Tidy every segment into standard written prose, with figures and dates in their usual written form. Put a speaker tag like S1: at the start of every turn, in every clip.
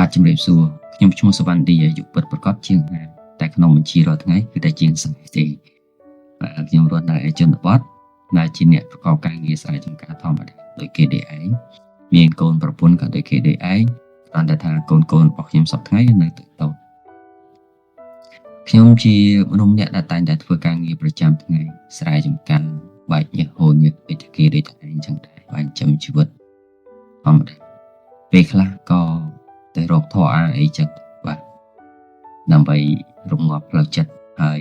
S1: បាទជំរាបសួរខ្ញុំឈ្មោះសវណ្ណឌីអាយុពិតប្រាកដជាង50តែក្នុងបញ្ជីរាល់ថ្ងៃគឺតែជាង40ទេបាទខ្ញុំរស់នៅឯជនបទដែលជាអ្នកប្រកបការងារស្រែចម្ការធម្មតាដោយគេនេះឯងមានកូនប្រពន្ធក៏ដូចគេនេះឯងគ្រាន់តែថាកូនរបស់ខ្ញុំសពថ្ងៃនៅតូចខ្ញុំជាមនុស្សអ្នកដែលតែងតែធ្វើការងារប្រចាំថ្ងៃស្រែចម្ការបែកញើសហូរញើសដូចតែគេដូចតែឯងចឹងដែរបានចំជីវិតធម្មតាពេលខ្លះក៏ទៅរកធေါ်អាអីចិត្តបាទដើម្បីរងាប់ផ្លូវចិត្តហើយ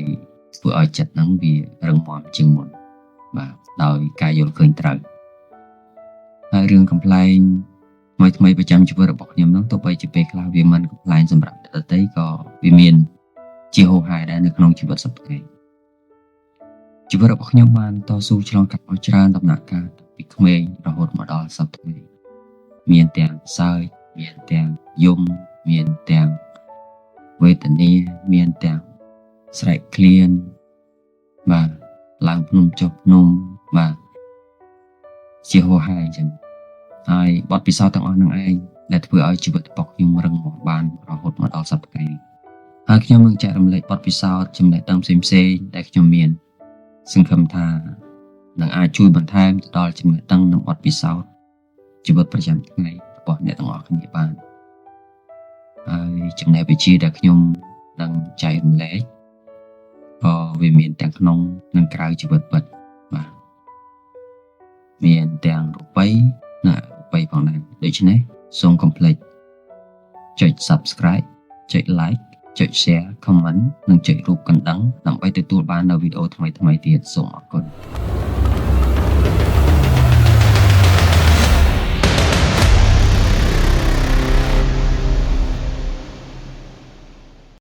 S1: ធ្វើឲ្យចិត្តហ្នឹងវារឹងមាំជាងមុនបាទដោយការយល់ឃើញត្រូវហើយរឿងកំ pl ែងថ្មីប្រចាំជីវិតរបស់ខ្ញុំហ្នឹងទោះបីជាពេលខ្លះវាមិនកំ pl ែងសម្រាប់អ្នកដទៃក៏វាមានជាហូរហែដែរនៅក្នុងជីវិតសប្តាហ៍ជីវិតរបស់ខ្ញុំបានតស៊ូឆ្លងកាត់មកច្រើនដំណាក់កាលពីក្មេងរហូតមកដល់សប្តាហ៍មានទាំងសើចមានទាំងយំមានទាំងវេទនាមានទាំងស្រែកឃ្លានបាទឡើងភ្នំចុះភ្នំបាទជាហូរហែអញ្ចឹងហើយបទពិសោធន៍ទាំងអស់ហ្នឹងឯងដែលធ្វើឲ្យជីវិតរបស់ខ្ញុំរឹងមាំបានរហូតមកដល់សប្តាហ៍ហើយខ្ញុំនឹងចែករំលែកបទពិសោធន៍ចំណេះដឹងផ្សេងៗដែលខ្ញុំមានសង្ឃឹមថានឹងអាចជួយបន្ថែមទៅដល់ចំណេះដឹងនិងបទពិសោធន៍ជីវិតប្រចាំថ្ងៃរបស់អ្នកទាំងអស់គ្នាបានហើយចំណេះវិជ្ជាដែលខ្ញុំនឹងចែករំលែកក៏វាមានទាំងក្នុងនិងក្រៅជីវិតពិតបាទមានទាំងរូបិយនិងអរូបិយផងដែរដូច្នេះសូមកុំភ្លេចចុច Subscribe ចុច Like ចុច Share Comment និងចុចរូបកណ្ដឹងដើម្បីទទួលបាននូវវីដេអូថ្មីៗទៀតសូមអរគុណ